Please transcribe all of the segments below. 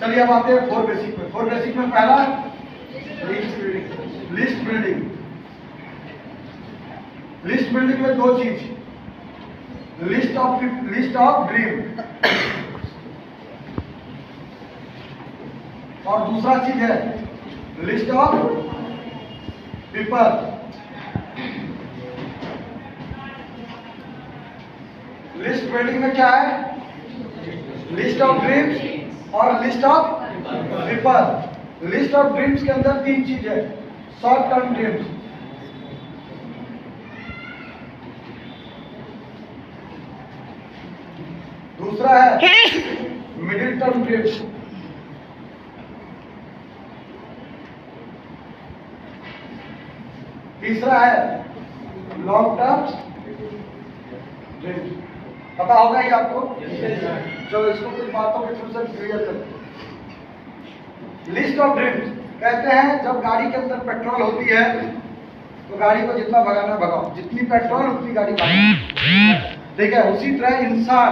चलिए अब आते हैं 4 बेसिक में। 4 बेसिक में पहला लिस्ट बिल्डिंग। लिस्ट बिल्डिंग में 2 चीज, लिस्ट ऑफ ड्रीम और दूसरा चीज है list of people. List building में क्या है? लिस्ट ऑफ ड्रीम्स और list of people. List of dreams के अंदर 3 चीज है, शॉर्ट टर्म ड्रीम्स, दूसरा है मिडिल टर्म ड्रीम्स, तीसरा है लॉन्ग टर्म ड्रीम्स। पता होगा ही आपको। चलो इसको कुछ बातों के थ्रू से क्लियर करते हैं। लिस्ट ऑफ ड्रीम्स कहते हैं जब गाड़ी के अंदर पेट्रोल होती है तो गाड़ी को जितना भगाना भगाओ, जितनी पेट्रोल उतनी गाड़ी भगाओ, ठीक है। उसी तरह इंसान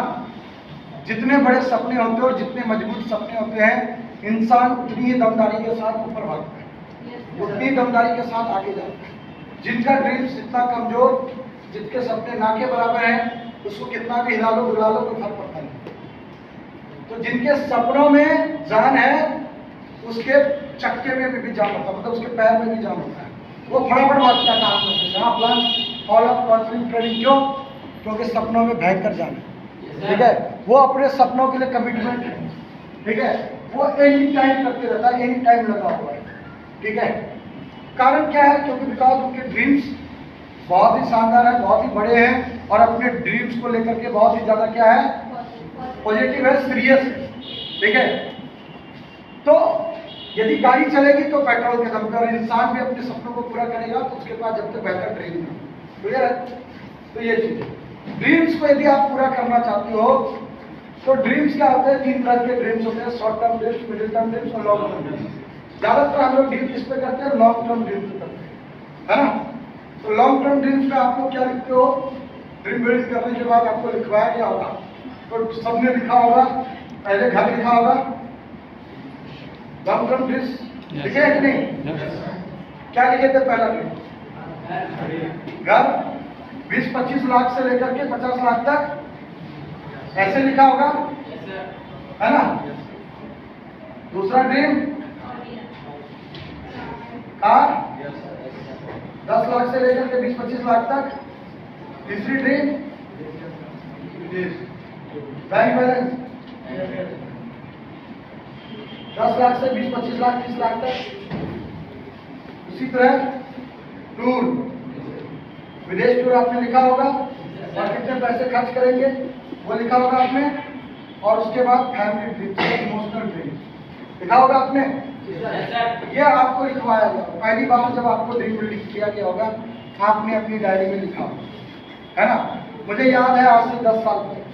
जितने बड़े सपने होते हैं और जितने मजबूत सपने होते हैं, इंसान उतनी ही दमदारी के साथ ऊपर भागता है, उतनी दमदारी के साथ आगे जाता है। जिनका ड्रीम्स इतना कमजोर, जिनके सपने ना के बराबर हैं, उसको कितना भी हिला लो बुला लो कोई फर्क पड़ता नहीं। तो जिनके सपनों में जान है, उसके चक्के में भी जान होता है, मतलब उसके पैर में भी जान होता है। वो फटाफट भागता है काम करते, जहाँ plan all of confidence training. क्यों? क्योंकि सपनों में भयंकर कर जाना, ठीक है। वो अपने सपनों के लिए कमिटमेंट है, ठीक है। वो एनी टाइम करते रहता है, एनी टाइम लगा हुआ है, ठीक है। कारण क्या है? क्योंकि बिकॉज उनके ड्रीम्स बहुत ही शानदार है, बहुत ही बड़े हैं और अपने ड्रीम्स को लेकर के बहुत ही ज्यादा क्या है, पॉजिटिव है, सीरियस है, ठीक है। तो यदि गाड़ी चलेगी तो पेट्रोल के दम पे, और इंसान भी अपने सपनों को पूरा करेगा तो उसके पास जब तक बेहतर ड्रीम है, क्लियर है। तो ये चीज ड्रीम्स को यदि आप पूरा करना चाहते हो तो ड्रीम्स क्या होते हैं? 3 तरह के ड्रीम्स होते हैं, short term dreams, middle term dreams और लॉन्ग टर्म ड्रीम्स। ज्यादातर हम लोग ड्रीम किस पे करते हैं? लॉन्ग टर्म ड्रीम्स पे करते हैं, है ना। तो लॉन्ग टर्म ड्रीम्स में आप लोग क्या लिखते हो? ड्रीम बिल्डिंग करने के बाद आपको लिखवाया गया होगा, तो सबने लिखा होगा, पहले घर लिखा होगा। लॉन्ग टर्म ड्रीम्स लिखे कि नहीं? क्या लिखे थे पहला ड्रीम? घर 20-25 लाख से लेकर के 50 लाख तक, ऐसे लिखा होगा, है ना। दूसरा ड्रीम कार 10 लाख से लेकर के 20-25 लाख तक। तीसरी ड्रीम बैंक बैलेंस 10 लाख से 20-25 लाख 30 लाख तक। इसी तरह टूर, विदेश टूर आपने लिखा होगा और कितने पैसे खर्च करेंगे वो लिखा होगा आपने। और उसके बाद फैमिली ड्रीम, इमोशनल ड्रीम लिखा होगा आपने। ये आपको लिखवाया गया पहली बार जब आपको ड्रीम बिल्डिंग किया गया होगा, आपने अपनी डायरी में लिखा, है ना। मुझे याद है आज से 10 साल पहले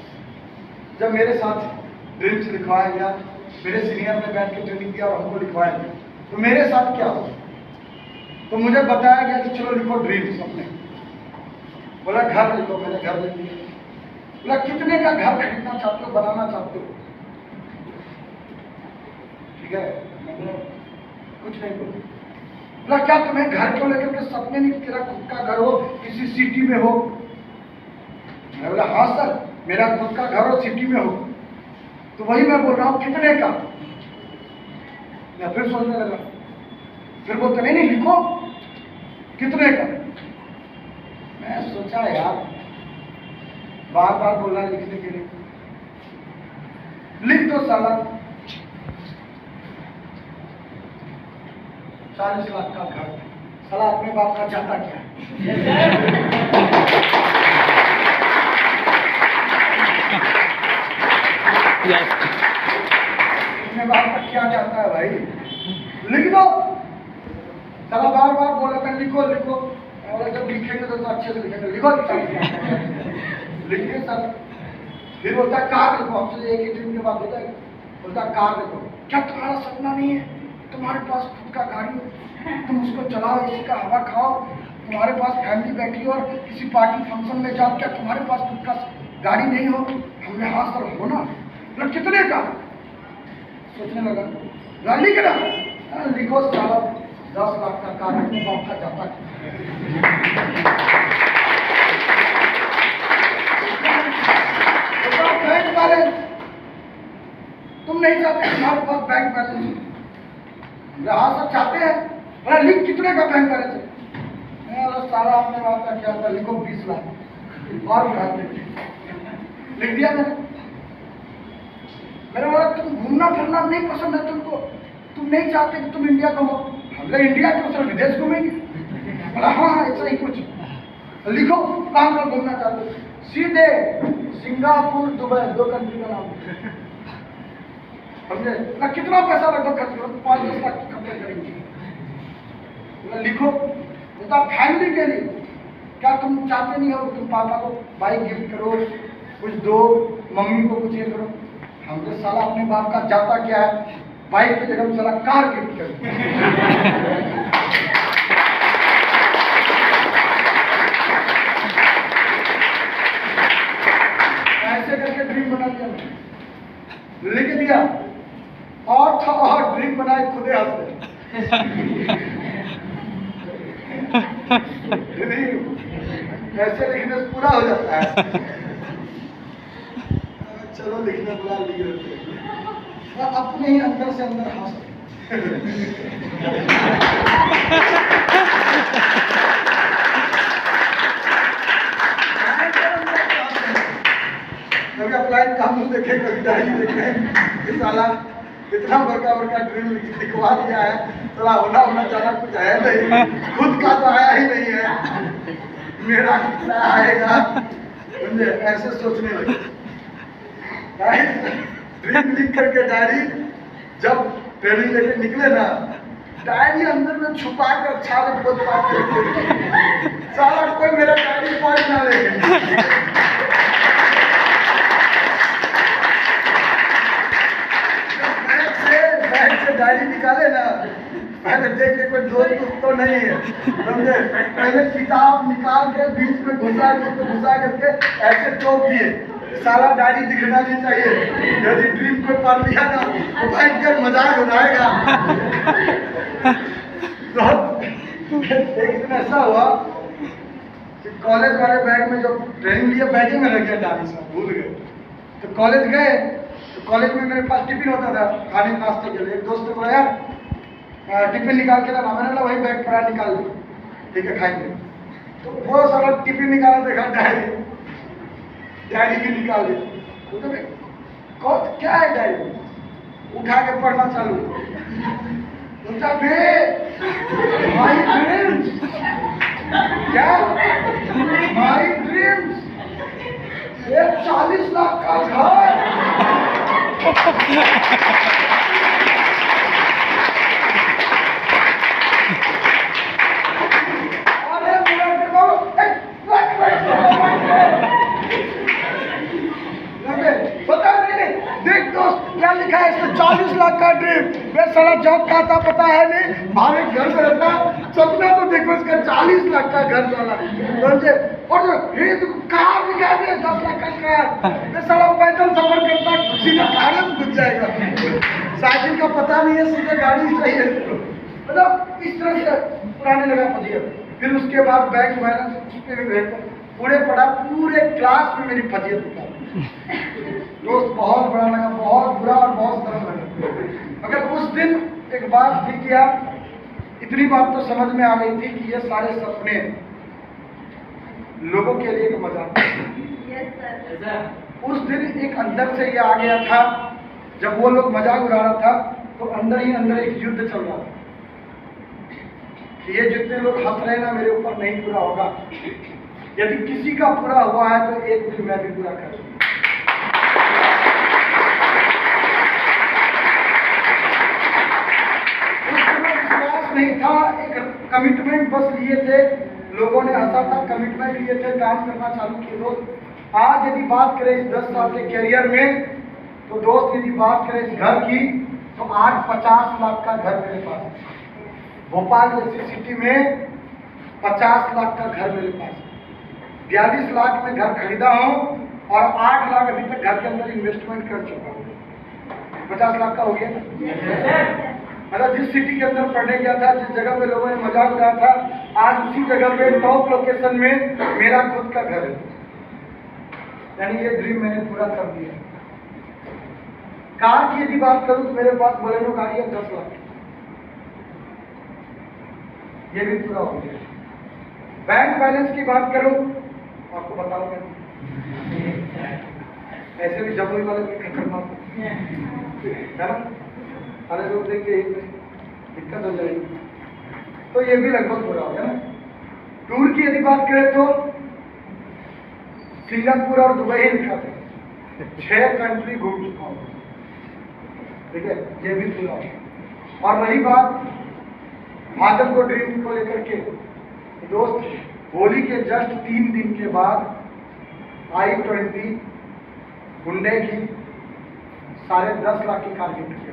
जब मेरे साथ ड्रीम्स लिखवाया गया, मेरे सीनियर ने बैठ के ट्रेनिंग किया और हमको लिखवाया गया, तो मेरे साथ क्या हुआ? तो मुझे बताया गया कि चलो लिखो ड्रीम्स अपने। बोला घर लिखो, मैंने घर लिख दिया। बोला कितने का घर खरीदना चाहते हो, बनाना चाहते हो? ठीक है, मैंने कुछ नहीं बोला। बोला क्या तुम्हें घर को लेकर के सपने नहीं, तेरा खुद का घर हो, किसी सिटी में हो? मैं बोला हाँ सर, मेरा खुद का घर हो, सिटी में हो। तो वही मैं बोल रहा हूँ, कितने का? मैं फिर सोचने लगा, फिर बोलते नहीं लिखो, कितने का? मैं सोचा यार बार बार बोलना लिखने के लिए, लिख दो साला 40 लाख का घर। साला अपने बाप का चाहता क्या है? अपने बाप का क्या चाहता है भाई? लिख दो। साला बार बार बोला था लिखो लिखो, और जब लिखेंगे तो अच्छे से लिखेंगे, लिखो लिखिए सर। फिर बोलता कार लिखो, हमसे एक ही दिन के बाद होता है, बोलता कार लिखो। क्या तुम्हारा सपना नहीं है तुम्हारे पास खुद का गाड़ी हो, तुम उसको चलाओ, एसी का हवा खाओ, तुम्हारे पास फैमिली बैठी हो और किसी पार्टी फंक्शन में जाओ, क्या तुम्हारे पास खुद का गाड़ी नहीं हो? हमने हाँ सर हो ना। मतलब कितने का? सोचने लगा, ना लिख ना, लिखो साला 10 लाख का कार अपने बाप का जाता बैंक बैलेंस तुम नहीं चाहते तुम्हारे पास बैंक बैलेंस? हाँ सब चाहते हैं। बोला लिख कितने का बैंक बैलेंस है? सारा अपने बाप का क्या था, लिखो 20 लाख और बढ़ा दे। लिख दिया मैंने। मेरा बोला तुम घूमना फिरना नहीं पसंद है तुमको, तुम नहीं चाहते कि तुम इंडिया घूमो? हमने इंडिया के सिर्फ विदेश घूमेंगे। बोला हाँ ऐसा ही कुछ। लिखो कहाँ पर घूमना चाहते हो? सीधे सिंगापुर दुबई 2 कंट्री का नाम समझे ना। कितना पैसा लगभग खर्च करो? 5-10 लाख की खर्च करेंगे। लिखो तो फैमिली के लिए क्या तुम चाहते नहीं हो तुम पापा को बाइक गिफ्ट करो, कुछ दो, मम्मी को कुछ ये करो? हमने साला अपने बाप का जाता क्या है, बाइक की जगह में साला कार गिफ्ट करो। ऐसे करके ड्रीम बना दिया, लिख दिया और था और ड्रीम बनाए खुदे हंसते। ऐसे लिखने से पूरा हो जाता है। चलो लिखने बुला लिए अपने ही अंदर से अंदर हंस। कभी अप्लाई काम देखे, कभी डायरी देखे, साला इतना बड़का ड्रीम लिखवा दिया है, थोड़ा होना जाना कुछ है नहीं, खुद का तो आया ही नहीं है, मेरा कितना आएगा, मुझे ऐसे सोचने लगे। ड्रीम लिख करके डायरी जब ट्रेनिंग लेके निकले ना, डायरी अंदर में छुपा कर छाले खोद पाते साला कोई मेरा डायरी पढ़ ना ले। डायरी निकाले ना, पहले देख के कोई दोस्त तो नहीं है समझे, पहले किताब निकाल के बीच में घुसा करके ऐसे तोड़ दिए। सारा डायरी दिखना नहीं चाहिए, यदि ड्रीम को पढ़ लिया ना तो भयंकर मजाक उड़ाएगा। तो एक दिन ऐसा हुआ कि कॉलेज वाले बैग में जो ट्रेनिंग लिया बैग में रख गया डायरी, सब भूल गए। तो कॉलेज गए तो कॉलेज में मेरे पास टिफिन होता था खाने नाश्ते के लिए। एक दोस्त ने बोला यार टिफिन निकाल के लाना, मैंने बोला वही बैग पड़ा निकाल लो, ठीक है खाएंगे। तो वो सारा टिफिन निकाला, देखा डायरी भी निकाल ली। तो क्या है डायरी? उठा के पढ़ना चालू। माय ड्रीम्स, क्या माय ड्रीम्स, ये 40 लाख का घर। देख दोस्त क्या लिखा है इसमें, 40 लाख का ड्रीम। मैं साला जॉब का था पता है नहीं, भारे घर में रहता, सपना तो देखो इसका 40 लाख का घर वाला समझे। और ये तो कार निकाल दिया 10 लाख का कार। मैं साला पैदल सफर करता सीधे गाड़ी में घुस जाएगा, साइकिल का पता नहीं है, सीधे गाड़ी सही है। मतलब इस तरह से पुराने लगा फजिया। फिर उसके बाद बैंक बैलेंस पे भी भेजता पूरे पड़ा, पूरे क्लास में मेरी फजियत निकाली। दोस्त बहुत बड़ा लगा, बहुत बुरा और बहुत शर्म लगा। मगर उस दिन एक बात थी कि यार इतनी बात तो समझ में आ गई थी कि ये सारे सपने लोगों के लिए एक मजाक। उस दिन एक अंदर से ये आ गया था, जब वो लोग मजाक उड़ा रहा था तो अंदर ही अंदर एक युद्ध चल रहा था कि ये जितने लोग हंस रहे हैं ना मेरे ऊपर नहीं पूरा होगा, यदि किसी का पूरा हुआ है तो एक दिन मैं भी पूरा करूंगा। नहीं था, एक कमिटमेंट बस लिए थे, लोगों ने हंसा था, कमिटमेंट लिए थे, काम करना चालू किए। दोस्त आज यदि बात करें इस 10 साल के कैरियर में, तो दोस्त यदि बात करें इस घर की, तो आज 50 लाख का घर मेरे पास, भोपाल जैसी सिटी में 50 लाख का घर मेरे पास, 42 लाख में घर खरीदा हूँ और 8 लाख अभी तक घर के अंदर इन्वेस्टमेंट कर चुका हूँ। 50 लाख का हो गया ना। मतलब जिस सिटी के अंदर पढ़ने गया था, जिस जगह पे लोगों ने मजाक उड़ाया था, आज उसी जगह पे टॉप लोकेशन में मेरा खुद का घर है। यानी ये ड्रीम मैंने पूरा कर दिया। कार की यदि बात करूं तो मेरे पास बोलेरो गाड़ी है 10 लाख, ये भी पूरा हो गया। बैंक बैलेंस की बात करूं आपको बताऊंगा, ऐसे भी जमुई वाले भी खतरनाक है ना, सारे लोग देंगे दिक्कत हो जाएगी, तो ये भी लगभग पूरा हो गया ना। टूर की यदि बात करें तो सिंगापुर और दुबई ही लिखा था, 6 कंट्री घूम चुका हूँ, ठीक है, ये भी पूरा हो गया। और रही बात फादर को ड्रीम को लेकर के, दोस्त होली के जस्ट 3 दिन के बाद i20 हुंडई की 10.5 लाख की कार गिफ्ट किया।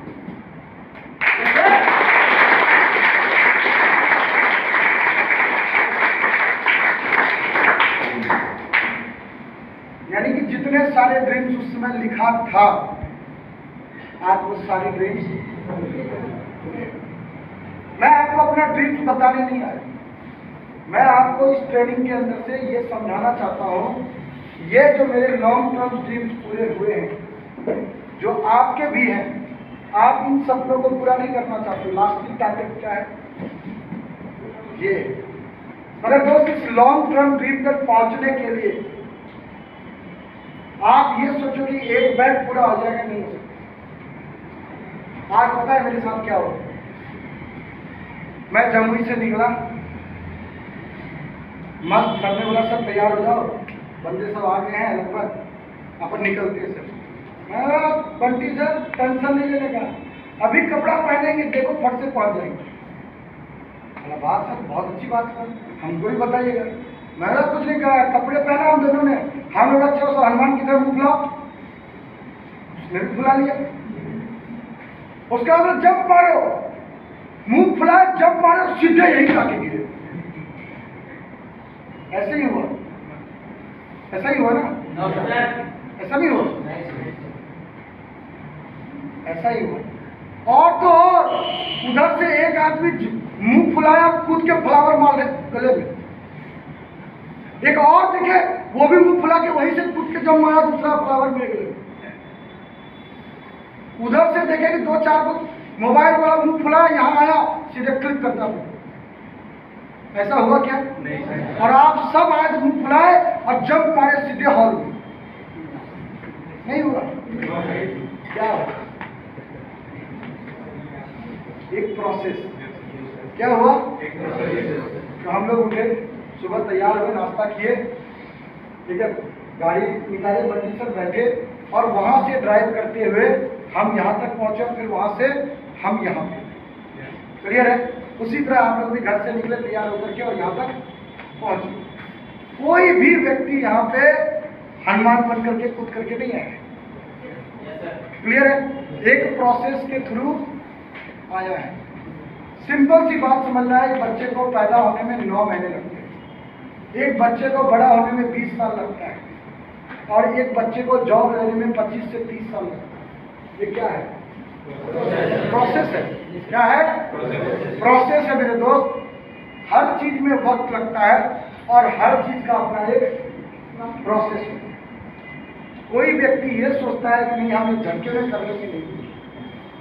यानी कि जितने सारे ड्रीम्स उस समय लिखा था, आज वो सारे ड्रीम्स, मैं आपको अपना ड्रीम्स बताने नहीं आया, मैं आपको इस ट्रेनिंग के अंदर से ये समझाना चाहता हूँ, ये जो मेरे लॉन्ग टर्म ड्रीम्स पूरे हुए हैं, जो आपके भी हैं, आप इन सपनों को पूरा नहीं करना चाहते, लास्टिंग टारगेट क्या है ये। मेरे दोस्त, इस लॉन्ग टर्म ड्रीम तक पहुंचने के लिए आप ये सोचो कि एक बैग पूरा हो जाएगा, नहीं हो सकता। आज पता है मेरे साथ क्या हो, मैं जमुई से निकला, मस्त करने वाला सब तैयार हो जाओ, बंदे सब आ गए हैं लगभग, अपन निकलते हैं सर। मैं बंटी सर टेंशन नहीं लेने का, अभी कपड़ा पहनेंगे, देखो फट से पहुंच जाएंगे। बात सर बहुत अच्छी बात है, हमको भी बताइएगा। मैंने कुछ नहीं कहा, कपड़े पहना हम दोनों ने, हम लोग अच्छा सर हनुमान की तरफ मुँह फुलाओ, उसने भी फुला लिया। उसके बाद जब मारो, मुंह फुलाए, जब मारो सीधे यही लाके गिरे। ऐसे ही हुआ, ऐसा ही हुआ ना? ऐसा नहीं हुआ, ऐसा ही हुआ। और तो और उधर से एक आदमी मुंह फुलाया, कूद के फ्लावर मार ले गले में, एक और देखे वो भी मुंह फुला के वहीं से कूद के जब मारा दूसरा फ्लावर मेरे गले में। उधर से देखे कि 2-4 को मोबाइल वाला मुंह फुला, यहाँ आया सीधे क्लिक करता हूँ। ऐसा हुआ क्या? नहीं। और आप सब आज मुंह फुलाए और जब मारे सीधे हॉल में, नहीं हुआ? क्या हुआ? एक प्रोसेस। क्या हुआ? तो हम लोग उठे, सुबह तैयार हुए, नाश्ता किए, ठीक है, गाड़ी निकाले, बंटी सर बैठे, और वहां से ड्राइव करते हुए हम यहाँ तक पहुंचे, फिर वहां से हम यहाँ पे। क्लियर है? उसी तरह आप लोग भी घर से निकले तैयार होकर के और यहाँ तक पहुंचे। कोई भी व्यक्ति यहाँ पे हनुमान बन करके कूद करके नहीं आया। क्लियर है? एक प्रोसेस के थ्रू आया है। सिंपल सी बात समझना है, एक बच्चे को पैदा होने में 9 महीने लगते हैं, एक बच्चे को बड़ा होने में 20 साल लगता है, और एक बच्चे को जॉब लेने में 25 से 30 साल लगता है। ये क्या है? प्रोसेस है। क्या है? प्रोसेस है मेरे दोस्त। हर चीज में वक्त लगता है और हर चीज का अपना एक प्रोसेस है। कोई व्यक्ति ये सोचता है कि नहीं हम एक झटके में कर लेंगे, नहीं।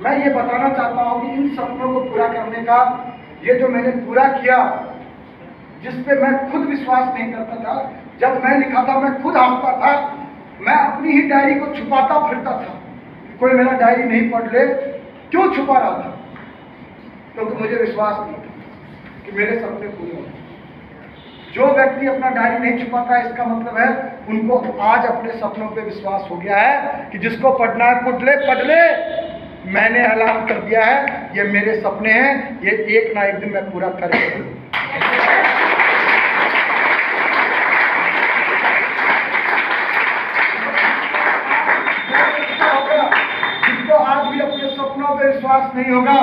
मैं ये बताना चाहता हूँ कि इन सपनों को पूरा करने का, ये जो मैंने पूरा किया, जिस पे मैं खुद विश्वास नहीं करता था, जब मैं लिखा था मैं खुद हंसता था, मैं अपनी ही डायरी को छुपाता फिरता था, कोई मेरा डायरी नहीं पढ़ ले। क्यों छुपा रहा था? क्योंकि मुझे विश्वास नहीं था कि मेरे सपने पूरे होंगे। जो व्यक्ति अपना डायरी नहीं छुपाता है, इसका मतलब है उनको आज अपने सपनों पे विश्वास हो गया है कि जिसको पढ़ना है पढ़ ले। मैंने ऐलान कर दिया है, ये मेरे सपने हैं, ये एक ना एक दिन मैं पूरा करूंगा। जिसको आज भी अपने सपनों पे विश्वास नहीं होगा,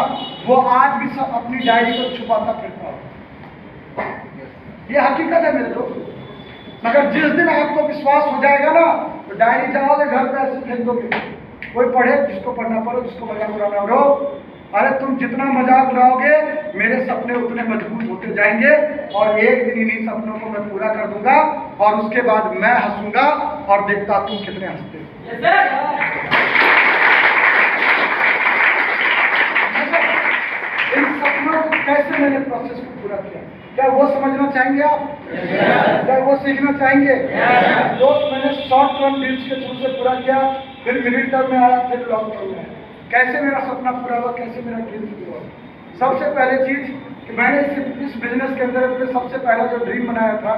वो आज भी सब अपनी डायरी को छुपाता फिरता होगा। ये हकीकत है मेरे दोस्त। मगर जिस दिन आपको विश्वास हो जाएगा ना, तो डायरी जाओगे घर पे ऐसे फेंक दोगे, कोई पढ़े, जिसको पढ़ना पड़ो, जिसको मजाक उड़ाना उड़ो। अरे तुम जितना मजाक उड़ाओगे मेरे सपने उतने मजबूत होते जाएंगे, और एक दिन इन्हीं सपनों को मैं पूरा कर दूंगा, और उसके बाद मैं हंसूंगा और देखता तुम कितने हंसते हो। इन सपनों को कैसे मैंने प्रोसेस को पूरा किया, क्या वो समझना चाहेंगे आप? क्या वो सीखना चाहेंगे? दोस्त, मैंने शॉर्ट टर्म ड्रीम्स के थ्रू से पूरा किया, फिर मिडिल टर्म में आया, फिर लॉन्ग टर्म में आया। कैसे मेरा सपना पूरा हुआ, कैसे मेरा ड्रीम पूरा हुआ? सबसे पहले चीज कि मैंने इस बिजनेस के अंदर अपने सबसे पहला जो ड्रीम बनाया था,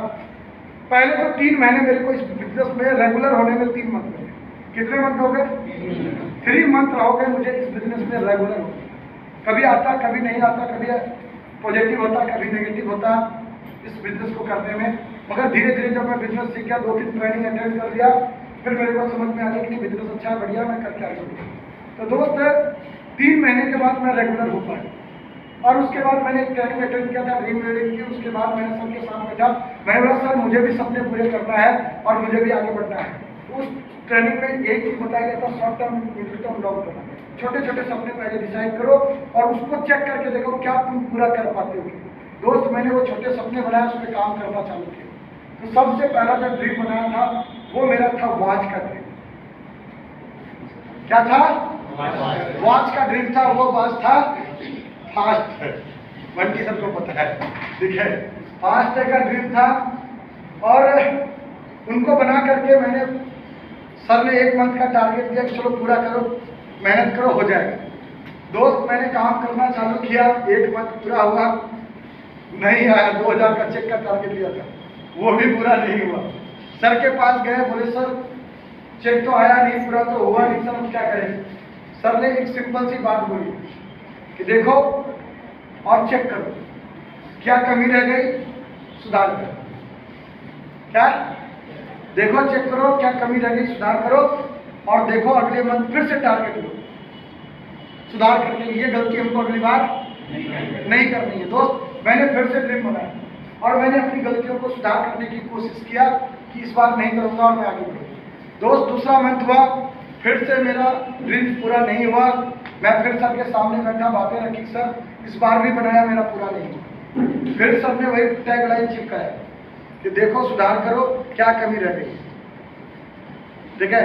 पहले तो 3 महीने मेरे को इस बिजनेस में रेगुलर होने में 3 मंथ लगे। कितने मंथ हो गए? 3 मंथ रहो गए मुझे इस बिजनेस में रेगुलर हो। कभी आता, कभी नहीं आता, कभी पॉजिटिव होता, कभी नेगेटिव होता इस बिजनेस को करने में। मगर धीरे धीरे जब मैं बिजनेस सीख गया, 2-3 ट्रेनिंग अटेंड कर लिया, फिर मेरे को समझ में आ गया कि नहीं, बिजनेस अच्छा है, बढ़िया, मैं करके आगे। तो दोस्त, 3 महीने के बाद मैं रेगुलर हो पाया, और उसके बाद मैंने एक ट्रेनिंग अटेंड किया था, ड्रीम बिल्डिंग की। उसके बाद मैंने सबके साथ बैठा, मैंने बोला सर मुझे भी सपने पूरे करना है और मुझे भी आगे बढ़ना है। उस ट्रेनिंग में यही चीज बताया गया था, short term, middle term, long term. छोटे छोटे सपने पहले डिसाइड करो और उसको चेक करके देखो क्या तुम पूरा कर पाते हो। दोस्त, मैंने वो छोटे सपने बनाए, उस पर काम करना चालू किया। तो सबसे पहला जो ड्रीम बनाया था वो मेरा था वॉच का ड्रीम। क्या था? वॉच का ड्रीम था। वो वॉच था फास्ट, बंटी सबको पता है, ठीक है, फास्ट का ड्रीम था। और उनको बना करके मैंने, सर ने 1 मंथ का टारगेट दिया कि चलो पूरा करो, मेहनत करो, हो जाएगा। दोस्त, मैंने काम करना चालू किया, 1 मंथ पूरा हुआ, नहीं आया। 2000 का चेक का टारगेट लिया था, वो भी पूरा नहीं हुआ। सर के पास गए, बोले सर चेक तो आया नहीं, पूरा तो हुआ नहीं, सर हम क्या करें? सर ने एक सिंपल सी बात बोली कि देखो और चेक करो, क्या कमी रह गई, सुधार करो। क्या? देखो, चेक करो, क्या कमी रह गई, सुधार करो, और देखो अगले मंथ फिर से टारगेट लो, सुधार करके ये गलती हमको अगली बार नहीं करनी है। दोस्त, मैंने फिर से ड्रीम बनाया और मैंने अपनी गलतियों को सुधार करने की कोशिश किया कि इस बार नहीं करूंगा और मैं आगे बढ़ूंगा। दोस्त, दूसरा मंथ हुआ, फिर से मेरा ड्रीम पूरा नहीं हुआ। मैं फिर सर के सामने बैठा, बातें रखी, सर इस बार भी बनाया, मेरा पूरा नहीं हुआ। फिर सर ने वही टैगलाइन चिपकाया कि देखो सुधार करो, क्या कमी रह गई। ठीक है,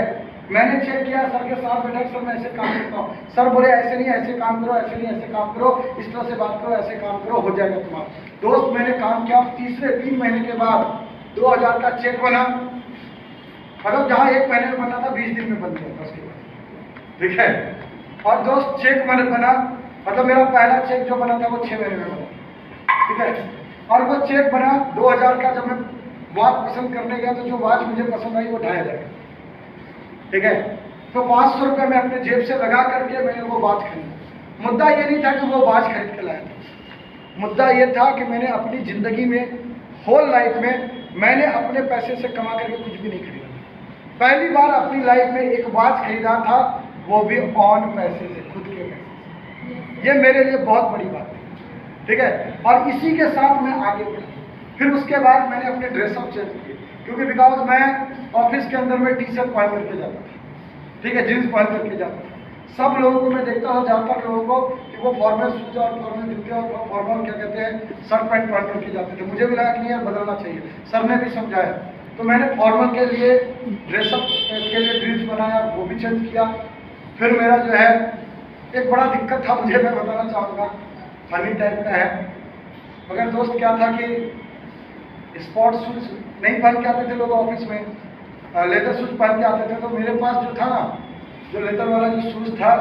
मैंने चेक किया, सर के साथ बैठा, सर मैं ऐसे काम करता हूँ। सर बोले ऐसे नहीं, ऐसे काम करो, ऐसे नहीं, ऐसे काम करो, इस तरह से बात करो, ऐसे काम करो, हो जाएगा तुम्हारा। दोस्त, मैंने काम किया, तीसरे 3 महीने के बाद 2000 का चेक बना। मतलब जहाँ 1 महीने में बनना था, 20 दिन में बन गया उसके बाद। ठीक है, और दोस्त चेक मैंने बना, मतलब मेरा पहला चेक जो बना था वो 6 महीने में बना। ठीक है, और वो चेक बना 2000 का। जब मैं वॉच पसंद करने गया तो जो वॉच मुझे पसंद आई वो 2500। ठीक है, तो 500 रुपये मैं अपने जेब से लगा करके मैंने वो वॉच खरीदा। मुद्दा ये नहीं था कि वो वॉच खरीद के लाया था, मुद्दा ये था कि मैंने अपनी जिंदगी में, होल लाइफ में, मैंने अपने पैसे से कमा करके कुछ भी नहीं खरीदा। पहली बार अपनी लाइफ में एक वॉच खरीदा था, वो भी ऑन पैसे से, खुद के पैसे। ये मेरे लिए बहुत बड़ी बात है। ठीक है, और इसी के साथ मैं आगे बढ़ा। फिर उसके बाद मैंने अपने ड्रेसअप चेंज किए, क्योंकि बिकॉज मैं ऑफिस के अंदर में टी-शर्ट पहन करके जाता था। ठीक है, जींस पहन करके जाता था। सब लोगों को मैं देखता हूँ, ज़्यादातर लोगों को, कि वो फॉर्मल शूज और फॉर्मल जूते और फॉर्मल क्या कहते हैं, शर्ट पैंट पहन करके जाते थे। मुझे भी लगा कि नहीं यार, बदलना चाहिए। सर ने भी समझाया, तो मैंने फॉर्मल के लिए, ड्रेसअप के लिए ड्रेस बनाया, वो भी चेंज किया। फिर मेरा जो है एक बड़ा दिक्कत था मुझे, मैं बताना चाहूँगा, फनी टाइप का है। मगर दोस्त क्या था कि स्पोर्ट्स शूज नहीं पहन के आते थे लोग ऑफिस में, लेदर शूज पहन के आते थे। तो मेरे पास जो था ना, जो लेदर वाला जो शूज था,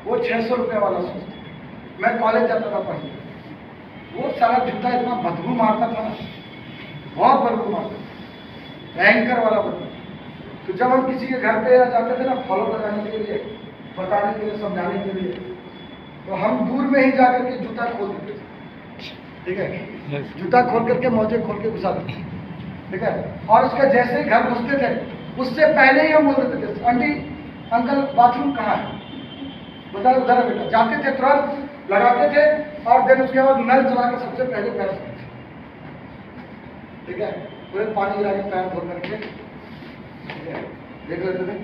वो 600 रुपये वाला शूज था। मैं कॉलेज जाता था पहले, वो सारा जूता इतना बदबू मारता था ना, बहुत बदबू मारता था, भयंकर वाला बदबू। तो जब हम किसी के घर पे जाते थे ना, फॉलो कराने के लिए, बताने के लिए, समझाने के लिए, तो हम दूर में ही जाकर के जूता खोल देते थे। ठीक है, जूता खोल करके, मोजे खोल के घुसा देते। ठीक है, और उसके जैसे ही घर घुसते थे, उससे पहले ही हम बोल देते थे, आंटी अंकल बाथरूम कहाँ है, बताओ उधर है बेटा। जाते थे, तुरंत लगाते थे, और देन उसके बाद नल चला के सबसे पहले पैर धोते थे। ठीक है, पूरे पानी गिरा के पैर धो करके देख लेते थे।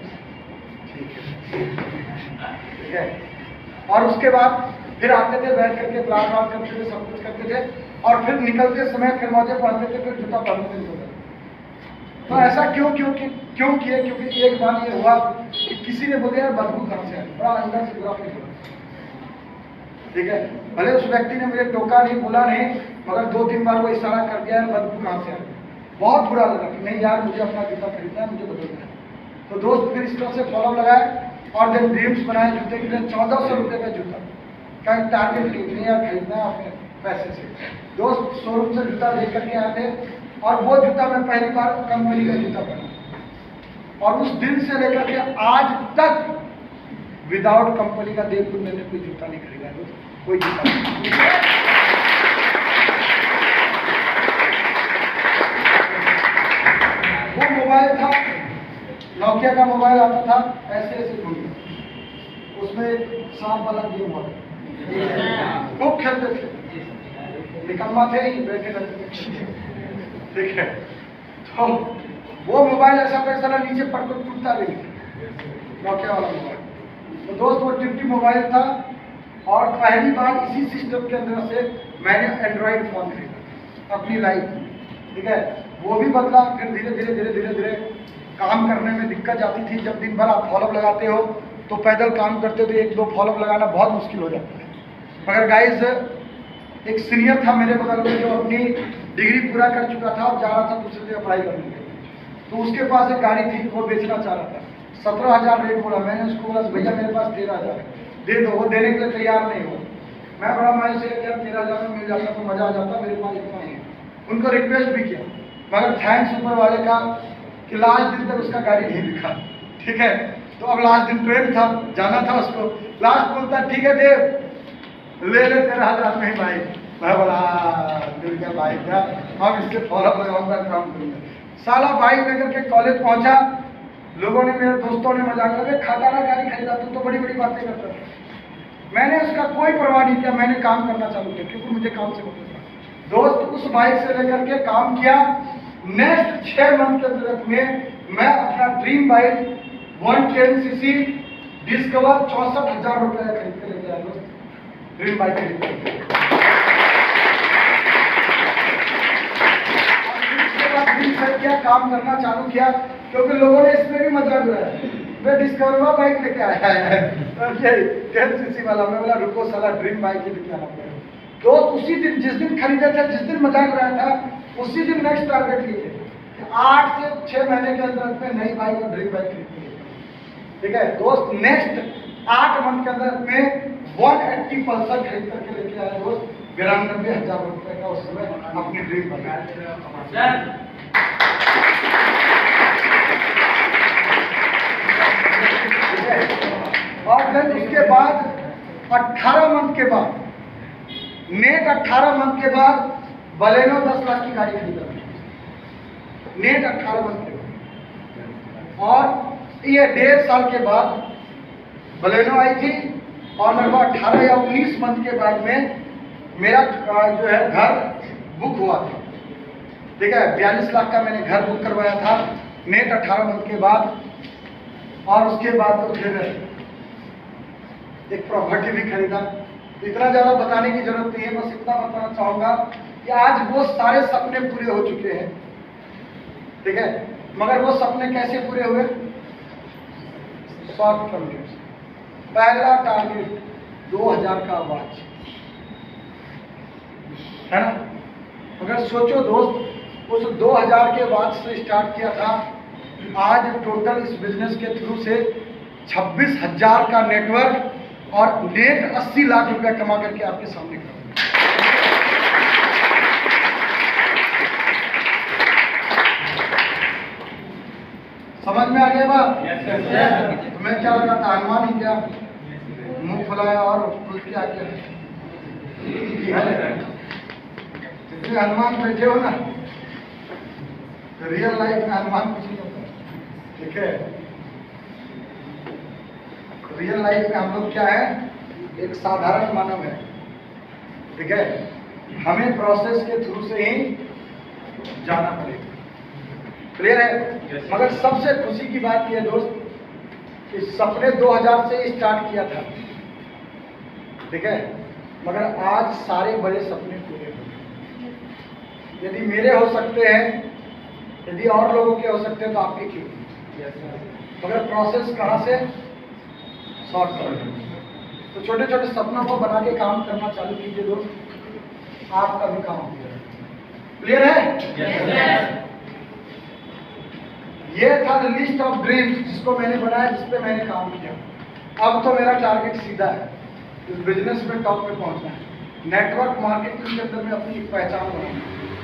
ठीक है। और उसके बाद फिर आते थे, बैठ करके प्लान वान करते थे, सब कुछ करते थे, और फिर निकलते समय फिर मोजे पहनते थे, फिर जूता पहनते थे। तो ऐसा क्यों किए? क्योंकि एक बार ये हुआ कि किसी ने बोला यार बदबू कहाँ से आई, बड़ा अंदर से बुरा फील हुआ। ठीक है, भले उस व्यक्ति ने मुझे टोका नहीं, बोला नहीं, मगर 2-3 बार वो इशारा कर दिया, यार बदबू कहाँ से आई। बहुत बुरा लगा कि नहीं यार, मुझे अपना जूता खरीदना है, मुझे बदलना है। तो दोस्त फिर इस तरह से फॉलो लगाए और देन ड्रीम्स बनाए जूते के लिए। 1400 रुपये का जूता का टारगेट नहीं यार, खरीदना है अपने पैसे से। दोस्त शोरूम से जूता देख करके आए थे, और वो जूता मैं पहली बार कंपनी का जूता पहना, और उस दिन से लेकर के आज तक विदाउट कंपनी का देवपुर मैंने कोई जूता नहीं खरीदा, कोई जूता नहीं। वो मोबाइल था, नोकिया का मोबाइल आता था, ऐसे घूमता, उसमें सांप वाला गेम हुआ, खूब खेलते थे, निकम्मा थे ही, बैठे रहते। ठीक है, तो वो मोबाइल ऐसा पैसा नीचे पड़कर टूटता भी नहीं, नोकिया वाला मोबाइल। तो दोस्त वो टिप्टी मोबाइल था, और पहली बार इसी सिस्टम के अंदर से मैंने एंड्रॉइड फोन खरीदा अपनी लाइफ में। ठीक है, वो भी बदला। फिर धीरे धीरे काम करने में दिक्कत जाती थी। जब दिन भर आप फॉलोअप लगाते हो तो पैदल काम करते हो तो 1-2 फॉलोअप लगाना बहुत मुश्किल हो जाता है। मगर गाइस, एक सीनियर था मेरे बगल में जो अपनी डिग्री पूरा कर चुका था और जा रहा था दूसरी जगह पढ़ाई करने के लिए। तो उसके पास एक गाड़ी थी, वो बेचना चाह रहा था। 17,000 रेट बोला। मैंने उसको बोला भैया मेरे पास 13,000 दे दो। वो देने के लिए तैयार नहीं हुआ। मैं बड़ा मायूस से यार 13,000 में मिल जाता तो मजा आ जाता, मेरे पास इतना ही है। उनको रिक्वेस्ट भी किया, मगर थैंक्स ऊपर वाले का कि लास्ट दिन तक उसका गाड़ी नहीं दिखा। ठीक है, तो अब लास्ट दिन ट्रेन था, जाना था उसको। लास्ट बोलता ठीक है देव ले 13,000 में ही बाइक। मैं बोला दिल का बाइक था, अब इसके फॉलो लगाऊंगा, काम करूंगा। साला बाइक लेकर के कॉलेज पहुंचा। लोगों ने, मेरे दोस्तों ने मजाक लगा, खटारा गाड़ी खरीदा तो बड़ी बड़ी बातें करता था। मैंने उसका कोई परवाह नहीं किया, मैंने काम करना चालू किया क्योंकि मुझे काम से मतलब था। दोस्त उस बाइक से लेकर के काम किया। नेक्स्ट 6 मंथ के अंदर में मैं अपना ड्रीम बाइक 110cc डिस्कवर 64,000 रुपये खरीद के लेके आया। दोस्त ड्रीम बाइक खरीद के क्या काम करना चालू किया, क्योंकि लोगों ने इसमें भी मजाक उड़ाया, वे डिस्कवर बाइक लेके आया है 10cc वाला। मैं बोला रुको साला, ड्रीम बाइक ही लेके आना पड़ेगा। तो उसी दिन, जिस दिन खरीदे थे, जिस दिन मजाक उड़ाया था, उसी दिन नेक्स्ट टारगेट लिए 8 से 6 महीने के अंदर में नई बाइक और ड्रीम बाइक खरीद ली। ठीक है दोस्त, नेक्स्ट 8 मंथ के अंदर में 180 पल्सर खरीद करके लेके आया दोस्त। 92,000 रुपये का उस समय अपनी ड्रीम बाइक। और फिर उसके बाद 18 मंथ के बाद, नेट 18 मंथ के बाद बलेनो 10 लाख की गाड़ी खरीदा। नेट 18 मंथ के बाद, और ये 1.5 साल के बाद बलेनो आई थी। और लगभग 18 या 19 मंथ के बाद में मेरा जो है घर बुक हुआ था। ठीक है, 42 लाख का मैंने घर बुक करवाया था नेट 18 मंथ के बाद। और उसके बाद तो फिर एक प्रॉपर्टी भी खरीदा। इतना ज़्यादा बताने की जरूरत नहीं है, बस इतना बताना चाहूँगा कि आज वो सारे सपने पूरे हो चुके हैं। ठीक है, मगर वो सपने कैसे पूरे हुए? शॉर्ट टर्म में। पहला टारगेट 2000 का वॉच, है ना? अगर सोचो दोस्त, उस 2000 के वॉच से स्टार्ट किया था, आज टोटल इस बिजनेस के थ्रू से 26,000 का नेटवर्क और नेट 80 लाख रुपया कमा करके आपके सामने खड़ा। समझ में आ गया बात? तो मैं क्या लगा था, हनुमान ही क्या मुंह फुलाया और खुद क्या किया? हनुमान बैठे हो ना, रियल लाइफ में हनुमान कुछ नहीं होता। ठीक है, रियल लाइफ में हम लोग क्या है, एक साधारण मानव है। ठीक है, हमें प्रोसेस के थ्रू से ही जाना पड़ेगा। क्लियर है? मगर सबसे खुशी की बात यह दोस्त इस सपने 2000 से स्टार्ट किया था, ठीक है, मगर आज सारे बड़े सपने पूरे हो। यदि मेरे हो सकते हैं, यदि और लोगों के हो सकते हैं, तो आपके क्यों? मगर प्रोसेस कहाँ से? Short term. तो छोटे छोटे सपनों को बना के काम करना चालू कीजिए दोस्त, आपका भी काम हो जाएगा। क्लियर है? ये था लिस्ट ऑफ ड्रीम्स जिसको मैंने बनाया, जिस पे मैंने काम किया। अब तो मेरा टारगेट सीधा है, इस बिजनेस में टॉप पे पहुंचना है, नेटवर्क मार्केटिंग के अंदर में अपनी एक पहचान बनाना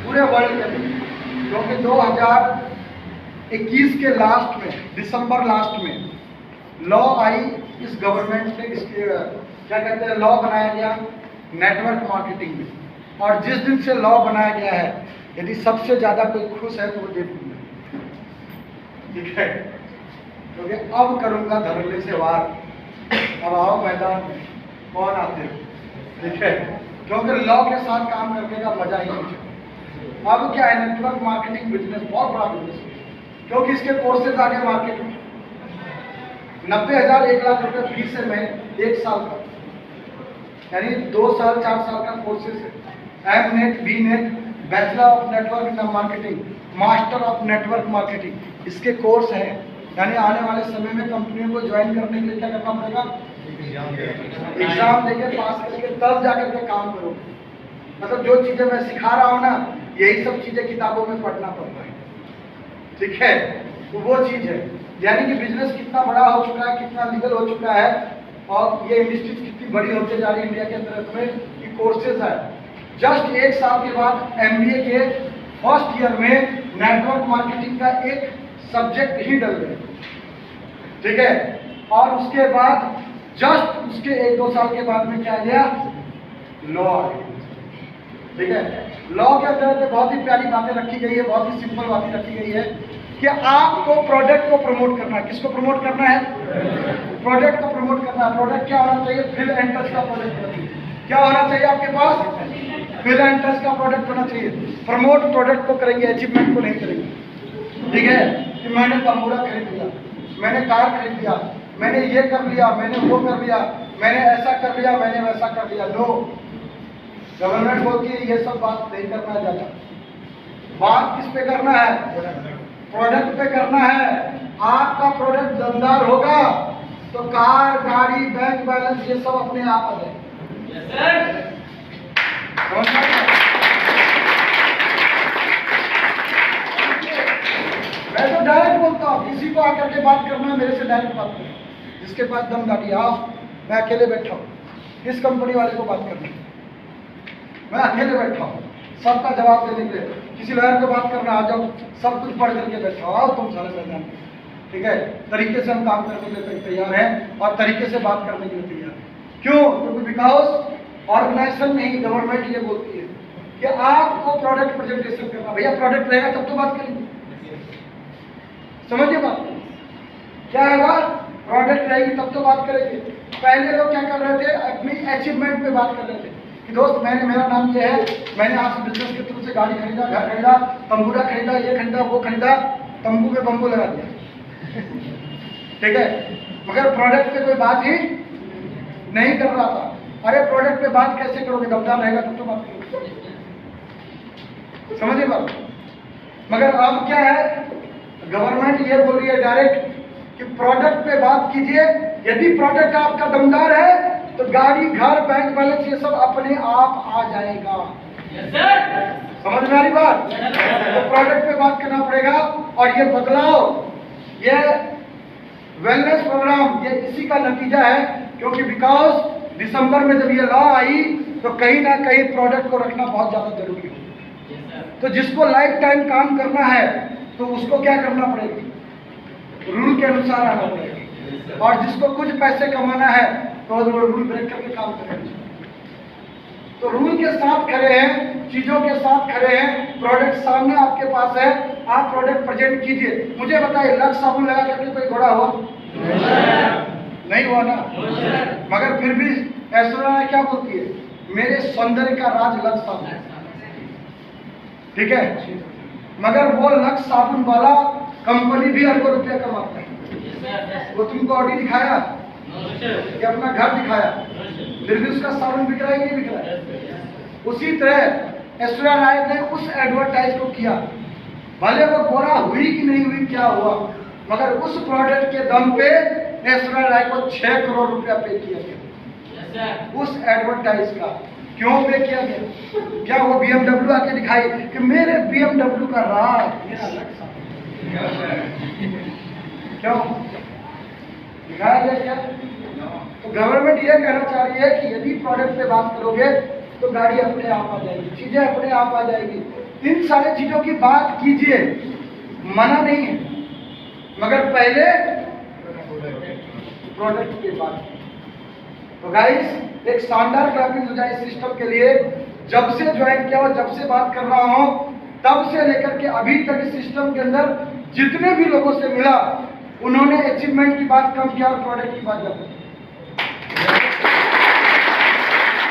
पूरे वर्ल्ड के अंदर। क्योंकि 2021 के लास्ट में, दिसंबर लास्ट में लॉ आई, इस गवर्नमेंट ने इसके क्या कहते हैं, लॉ बनाया गया नेटवर्क मार्केटिंग में। और जिस दिन से लॉ बनाया गया है, यदि सबसे ज्यादा कोई खुश है तो वो देवपुर में, ठीक है, क्योंकि अब करूंगा धड़ल्ले से वार। अब आओ मैदान में, कौन आते हो, ठीक है, क्योंकि लॉ के साथ काम करने का मजा ही नहीं। अब क्या है, नेटवर्क मार्केटिंग बिजनेस बहुत बड़ा बिजनेस है, क्योंकि इसके कोर्सेज आ गए मार्केट में। 90,000 1 लाख रुपए फीस है, मैं 1 साल का, यानी 2 साल 4 साल का कोर्सेज है। MNet, BNet, bachelor of network marketing, master of network marketing, इसके कोर्स हैं। यानी आने वाले समय में कंपनियों को ज्वाइन करने के लिए क्या करना पड़ेगा? एग्जाम देके पास करके तब जाकर के काम करो। मतलब जो चीजें मैं सिखा रहा हूँ ना, यही सब चीजें किताबों में पढ़ना पड़ता है, ठीक है, तो वो चीज है। यानी कि बिजनेस कितना बड़ा हो चुका है, कितना लीगल हो चुका है, और ये इंडस्ट्रीज कितनी बड़ी होती जा रही है इंडिया के अंदर में, ये कोर्सेज है। जस्ट 1 साल के बाद MBA के फर्स्ट ईयर में नेटवर्क मार्केटिंग का एक सब्जेक्ट ही डल गया, ठीक है, और उसके बाद जस्ट उसके 1-2 साल के बाद में क्या गया, लॉ आ गया, ठीक है। लॉ के अंदर बहुत ही प्यारी बातें रखी गई है, बहुत ही सिंपल बातें रखी गई है कि आपको प्रोडक्ट को प्रमोट करना है। किसको प्रमोट करना है? प्रोडक्ट को प्रमोट करना है। प्रोडक्ट क्या होना चाहिए? फिल एंड टच का प्रोडक्ट होना चाहिए। क्या होना चाहिए आपके पास? फिल एंड टच का प्रोडक्ट होना चाहिए। प्रमोट प्रोडक्ट को करेंगे, अचीवमेंट को नहीं करेंगे, ठीक है, कि मैंने तंबूरा खरीद लिया, मैंने कार खरीद लिया, मैंने ये कर लिया, मैंने वो कर लिया, मैंने ऐसा कर लिया, मैंने वैसा कर लिया। नो, गवर्नमेंट बोलती है ये सब बात नहीं करना ज्यादा। बात किस पे करना है? प्रोडक्ट पे करना है। आपका प्रोडक्ट दमदार होगा तो कार, गाड़ी, बैंक बैलेंस ये सब अपने आप आ जाए। मैं तो डायरेक्ट बोलता हूँ, किसी को आकर के बात करना है मेरे से डायरेक्ट बात करें, जिसके पास दम गाड़ी। आओ, मैं अकेले बैठा हूँ, किस कंपनी वाले को बात करना है, मैं अकेले बैठा हूँ सबका जवाब देने के लिए। किसी लॉयर को बात करना, आ जाओ, सब कुछ पढ़ करके बैठा आओ तुम सारे मैदान में, ठीक है। तरीके से हम काम करने के लिए तैयार हैं और तरीके से बात करने के लिए तैयार हैं। क्यों? क्योंकि बिकॉज ऑर्गेनाइजेशन नहीं, गवर्नमेंट ये बोलती है कि आपको प्रोडक्ट प्रेजेंटेशन करना। भैया प्रोडक्ट रहेगा तब तो बात करेंगे, समझिए बात क्या है। बात प्रोडक्ट रहेगी तब तो बात करेंगे। पहले लोग क्या कर रहे थे? अपनी अचीवमेंट पे बात कर रहे थे कि दोस्त मेरा नाम ये है, मैंने आज बिजनेस के थ्रू से गाड़ी खरीदा, घर खरीदा, तंबूरा खरीदा, ये खरीदा, वो खरीदा, तंबू पे बम्बू लगा दिया, ठीक है, मगर प्रोडक्ट पे कोई बात ही नहीं कर रहा था। अरे प्रोडक्ट पे बात कैसे करोगे? दमदार रहेगा तब तो बात करोगे, समझिए बात। मगर अब क्या है, गवर्नमेंट ये बोल रही है डायरेक्ट कि प्रोडक्ट पे बात कीजिए। यदि प्रोडक्ट आपका दमदार है तो गाड़ी, घर, बैंक बैलेंस ये सब अपने आप आ जाएगा। समझ में आ रही बात? तो प्रोडक्ट पे बात करना पड़ेगा। और ये बदलाव, ये वेलनेस प्रोग्राम, ये इसी का नतीजा है। क्योंकि बिकॉज दिसंबर में जब ये लॉ आई तो कहीं ना कहीं प्रोडक्ट को रखना बहुत ज्यादा जरूरी है। तो जिसको लाइफ टाइम काम करना है तो उसको क्या करना पड़ेगा? रूल के अनुसार आना पड़ेगा। और जिसको कुछ पैसे कमाना है तो रूल ब्रेक करके काम करेंगे। तो रूल के साथ खड़े हैं, चीजों के साथ खड़े हैं। प्रोडक्ट सामने आपके पास है, आप प्रोडक्ट प्रेजेंट कीजिए। मुझे बताइए, लक्स साबुन लगा करके कोई घोड़ा हुआ? नहीं हुआ ना। मगर फिर भी ऐश्वर्या क्या बोलती है? मेरे सौंदर्य का राज लक्स साबुन, ठीक है। मगर वो लक्स साबुन वाला कंपनी भी अरबों रुपया कमाता है, वो तुमको ऑडी दिखाया कि अपना घर दिखाया, फिर भी उसका साबुन बिक रहा है कि नहीं बिक रहा है? उसी तरह ऐश्वर्या राय ने उस एडवर्टाइज को किया, भले वो गोरा हुई कि नहीं हुई क्या हुआ, मगर उस प्रोडक्ट के दम पे ऐश्वर्या राय को 6 करोड़ रुपया पे किया गया उस एडवर्टाइज का। क्यों पे किया गया? क्या वो BMW आके दिखाई कि मेरे BMW का राज मेरा लक्ष्य? क्यों दिखाया गया क्या? तो गवर्नमेंट ये कहना चाह रही है कि यदि प्रोडक्ट पे बात करोगे तो गाड़ी अपने आप आ जाएगी, चीजें अपने आप आ जाएगी। इन सारी चीजों की बात कीजिए, मना नहीं है, मगर पहले प्रोडक्ट की बात। तो गाइस एक शानदार क्लैपिंग हो जाए इस सिस्टम के लिए। जब से ज्वाइन किया हो, जब से बात कर रहा हूं, तब से लेकर के अभी तक इस सिस्टम के अंदर जितने भी लोगों से मिला, उन्होंने अचीवमेंट की बात कम किया और प्रोडक्ट की बात ज्यादा।